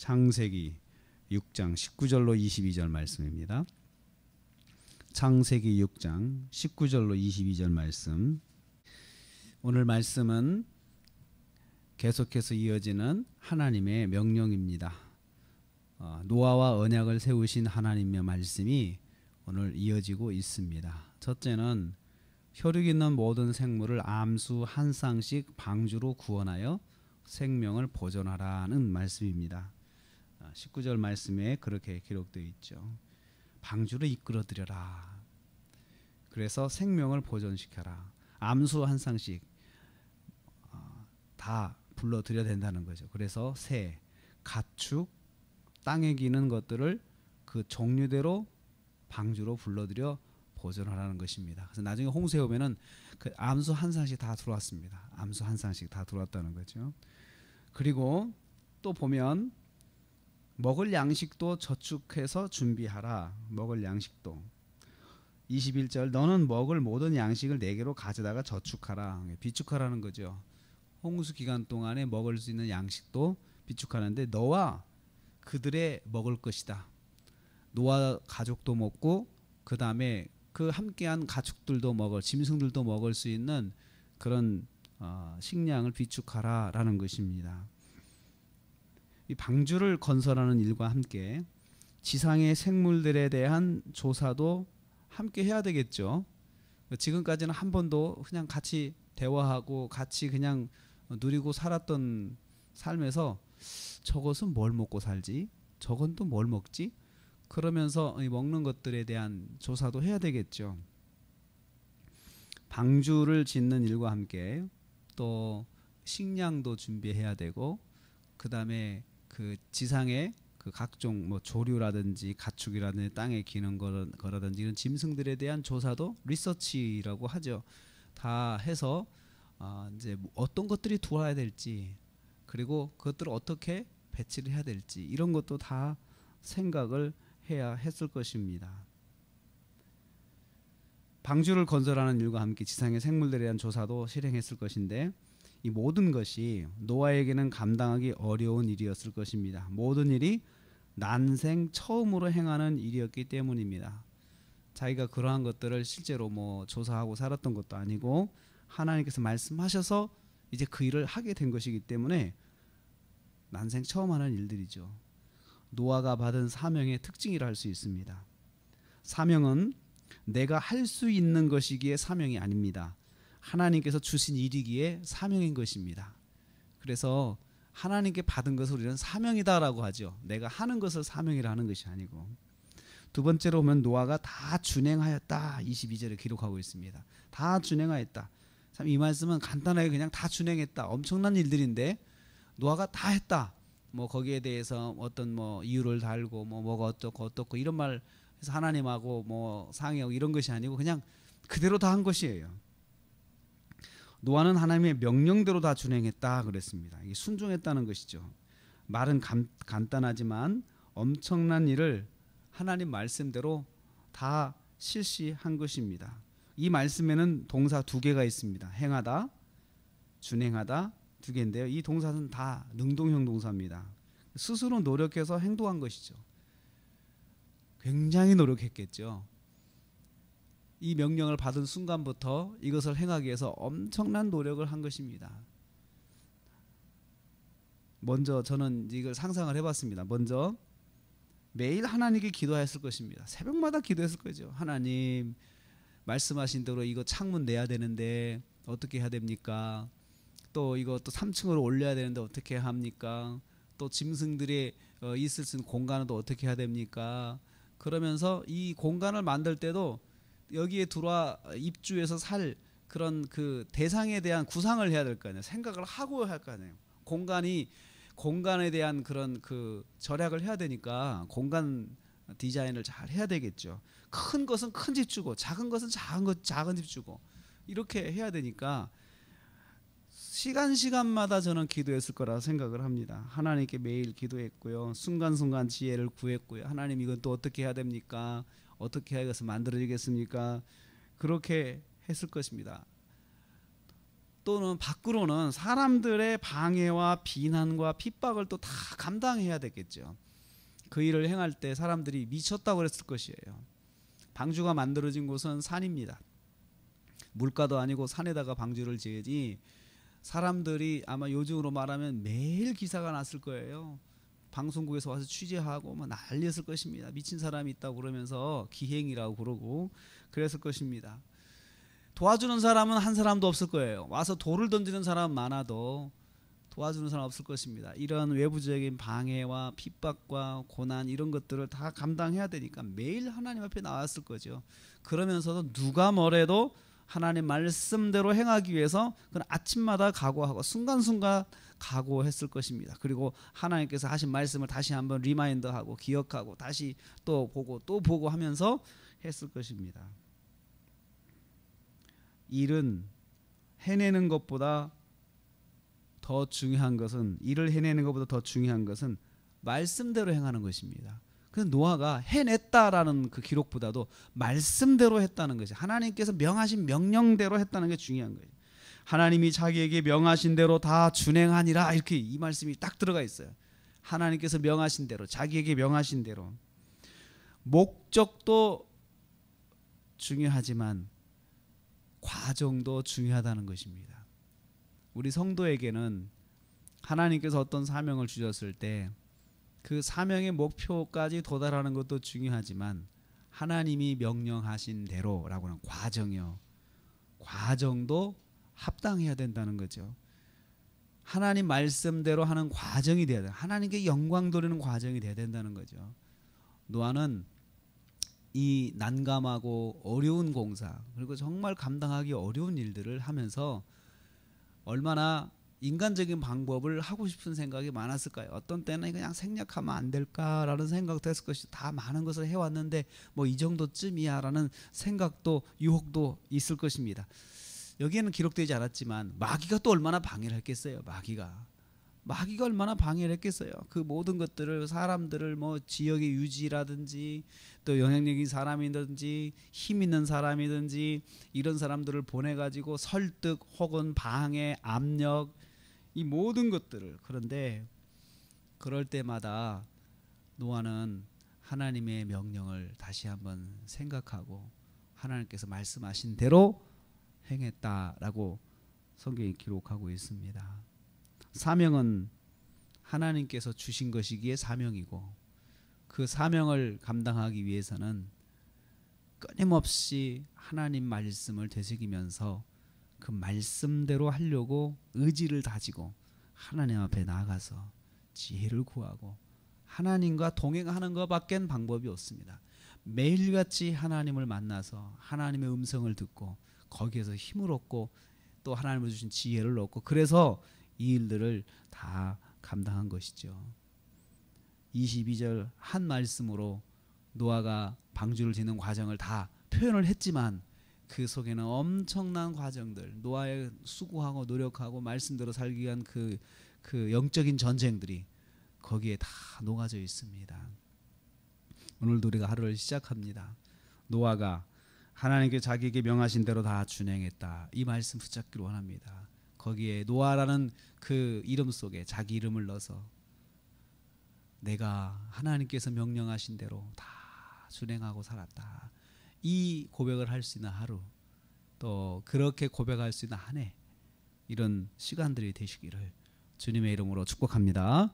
창세기 6장 19절로 22절 말씀입니다. 창세기 6장 19절로 22절 말씀. 오늘 말씀은 계속해서 이어지는 하나님의 명령입니다. 노아와 언약을 세우신 하나님의 말씀이 오늘 이어지고 있습니다. 첫째는 혈육 있는 모든 생물을 암수 한 쌍씩 방주로 구원하여 생명을 보존하라는 말씀입니다. 19절 말씀에 그렇게 기록되어 있죠. 방주로 이끌어들여라. 그래서 생명을 보존시켜라. 암수 한 쌍씩 다 불러들여야 된다는 거죠. 그래서 새, 가축, 땅에 기는 것들을 그 종류대로 방주로 불러들여 보존하라는 것입니다. 그래서 나중에 홍수에 오면은 그 암수 한 쌍씩 다 들어왔습니다. 암수 한 쌍씩 다 들어왔다는 거죠. 그리고 또 보면 먹을 양식도 저축해서 준비하라. 먹을 양식도 21절 너는 먹을 모든 양식을 내게로 가져다가 저축하라. 비축하라는 거죠. 홍수 기간 동안에 먹을 수 있는 양식도 비축하는데 너와 그들의 먹을 것이다. 노아 가족도 먹고 그 다음에 그 함께한 가축들도 먹을, 짐승들도 먹을 수 있는 그런 식량을 비축하라라는 것입니다. 이 방주를 건설하는 일과 함께 지상의 생물들에 대한 조사도 함께 해야 되겠죠. 지금까지는 한 번도 그냥 같이 대화하고 같이 그냥 누리고 살았던 삶에서 저것은 뭘 먹고 살지? 저건 또 뭘 먹지? 그러면서 먹는 것들에 대한 조사도 해야 되겠죠. 방주를 짓는 일과 함께 또 식량도 준비해야 되고 그 다음에 그 지상에 그 각종 뭐 조류라든지 가축이라든지 땅에 기는 거라든지 이런 짐승들에 대한 조사도 리서치라고 하죠. 다 해서 이제 어떤 것들이 들어와야 될지 그리고 그것들을 어떻게 배치를 해야 될지 이런 것도 다 생각을 해야 했을 것입니다. 방주를 건설하는 일과 함께 지상의 생물들에 대한 조사도 실행했을 것인데 이 모든 것이 노아에게는 감당하기 어려운 일이었을 것입니다. 모든 일이 난생 처음으로 행하는 일이었기 때문입니다. 자기가 그러한 것들을 실제로 뭐 조사하고 살았던 것도 아니고 하나님께서 말씀하셔서 이제 그 일을 하게 된 것이기 때문에 난생 처음 하는 일들이죠. 노아가 받은 사명의 특징이라 할 수 있습니다. 사명은 내가 할 수 있는 것이기에 사명이 아닙니다. 하나님께서 주신 일이기에 사명인 것입니다. 그래서 하나님께 받은 것을 우리는 사명이다라고 하죠. 내가 하는 것을 사명이라 하는 것이 아니고. 두 번째로 보면 노아가 다 준행하였다 22절에 기록하고 있습니다. 다 준행하였다. 참 이 말씀은 간단하게 그냥 다 준행했다. 엄청난 일들인데 노아가 다 했다. 뭐 거기에 대해서 어떤 뭐 이유를 달고 뭐가 어떻고 이런 말 해서 하나님하고 뭐 상의하고 이런 것이 아니고 그냥 그대로 다 한 것이에요. 노아는 하나님의 명령대로 다 준행했다 그랬습니다. 이게 순종했다는 것이죠. 말은 간단하지만 엄청난 일을 하나님 말씀대로 다 실시한 것입니다. 이 말씀에는 동사 두 개가 있습니다. 행하다, 준행하다 두 개인데요. 이 동사는 다 능동형 동사입니다. 스스로 노력해서 행동한 것이죠. 굉장히 노력했겠죠. 이 명령을 받은 순간부터 이것을 행하기 위해서 엄청난 노력을 한 것입니다. 먼저 저는 이걸 상상을 해봤습니다. 먼저 매일 하나님께 기도했을 것입니다. 새벽마다 기도했을 거죠. 하나님 말씀하신 대로 이거 창문 내야 되는데 어떻게 해야 됩니까? 또 이거 또 3층으로 올려야 되는데 어떻게 합니까? 또 짐승들이 있을 수 있는 공간은 또 어떻게 해야 됩니까? 그러면서 이 공간을 만들 때도 여기에 들어와 입주해서 살 그런 그 대상에 대한 구상을 해야 될 거 아니에요. 생각을 하고 할 거 아니에요. 공간에 대한 그런 그 절약을 해야 되니까 공간 디자인을 잘 해야 되겠죠. 큰 것은 큰 집 주고 작은 것은 작은 집 주고 이렇게 해야 되니까 시간마다 저는 기도했을 거라 생각을 합니다. 하나님께 매일 기도했고요. 순간순간 지혜를 구했고요. 하나님 이건 또 어떻게 해야 됩니까? 어떻게 해야 이것을 만들어지겠습니까? 그렇게 했을 것입니다. 또는 밖으로는 사람들의 방해와 비난과 핍박을 또 다 감당해야 되겠죠. 그 일을 행할 때 사람들이 미쳤다고 그랬을 것이에요. 방주가 만들어진 곳은 산입니다. 물가도 아니고 산에다가 방주를 지으니 사람들이 아마 요즘으로 말하면 매일 기사가 났을 거예요. 방송국에서 와서 취재하고 뭐 난리였을 것입니다. 미친 사람이 있다고 그러면서 기행이라고 그러고 그랬을 것입니다. 도와주는 사람은 한 사람도 없을 거예요. 와서 돌을 던지는 사람은 많아도 도와주는 사람 없을 것입니다. 이런 외부적인 방해와 핍박과 고난 이런 것들을 다 감당해야 되니까 매일 하나님 앞에 나왔을 거죠. 그러면서도 누가 뭐래도 하나님 말씀대로 행하기 위해서 그건 아침마다 각오하고 순간순간 각오했을 것입니다. 그리고 하나님께서 하신 말씀을 다시 한번 리마인드하고 기억하고 다시 또 보고 하면서 했을 것입니다. 일은 해내는 것보다 더 중요한 것은 일을 해내는 것보다 더 중요한 것은 말씀대로 행하는 것입니다. 그래서 노아가 해냈다라는 그 기록보다도 말씀대로 했다는 것이 하나님께서 명하신 명령대로 했다는 게 중요한 거예요. 하나님이 자기에게 명하신 대로 다 준행하니라 이렇게 이 말씀이 딱 들어가 있어요. 하나님께서 명하신 대로 자기에게 명하신 대로 목적도 중요하지만 과정도 중요하다는 것입니다. 우리 성도에게는 하나님께서 어떤 사명을 주셨을 때 그 사명의 목표까지 도달하는 것도 중요하지만 하나님이 명령하신 대로라고 하는 과정이요. 과정도 합당해야 된다는 거죠. 하나님 말씀대로 하는 과정이 돼야 돼요. 하나님께 영광 돌리는 과정이 돼야 된다는 거죠. 노아는 이 난감하고 어려운 공사 그리고 정말 감당하기 어려운 일들을 하면서 얼마나 인간적인 방법을 하고 싶은 생각이 많았을까요? 어떤 때는 그냥 생략하면 안 될까라는 생각도 했을 것이 다 많은 것을 해왔는데 뭐 이 정도쯤이야라는 생각도 유혹도 있을 것입니다. 여기에는 기록되지 않았지만 마귀가 또 얼마나 방해를 했겠어요. 마귀가 얼마나 방해를 했겠어요. 그 모든 것들을 사람들을 뭐 지역의 유지라든지 또 영향력인 사람이든지 힘 있는 사람이든지 이런 사람들을 보내가지고 설득 혹은 방해, 압력 이 모든 것들을 그런데 그럴 때마다 노아는 하나님의 명령을 다시 한번 생각하고 하나님께서 말씀하신 대로 행했다라고 성경이 기록하고 있습니다. 사명은 하나님께서 주신 것이기에 사명이고 그 사명을 감당하기 위해서는 끊임없이 하나님 말씀을 되새기면서 그 말씀대로 하려고 의지를 다지고 하나님 앞에 나아가서 지혜를 구하고 하나님과 동행하는 것밖엔 방법이 없습니다. 매일같이 하나님을 만나서 하나님의 음성을 듣고 거기에서 힘을 얻고 또 하나님을 주신 지혜를 얻고 그래서 이 일들을 다 감당한 것이죠. 22절 한 말씀으로 노아가 방주를 짓는 과정을 다 표현을 했지만 그 속에는 엄청난 과정들 노아의 수고하고 노력하고 말씀대로 살기 위한 그 영적인 전쟁들이 거기에 다 녹아져 있습니다. 오늘도 우리가 하루를 시작합니다. 노아가 하나님께 자기에게 명하신 대로 다 준행했다. 이 말씀 붙잡기를 원합니다. 거기에 노아라는 그 이름 속에 자기 이름을 넣어서 내가 하나님께서 명령하신 대로 다 준행하고 살았다. 이 고백을 할 수 있는 하루 또 그렇게 고백할 수 있는 한 해 이런 시간들이 되시기를 주님의 이름으로 축복합니다.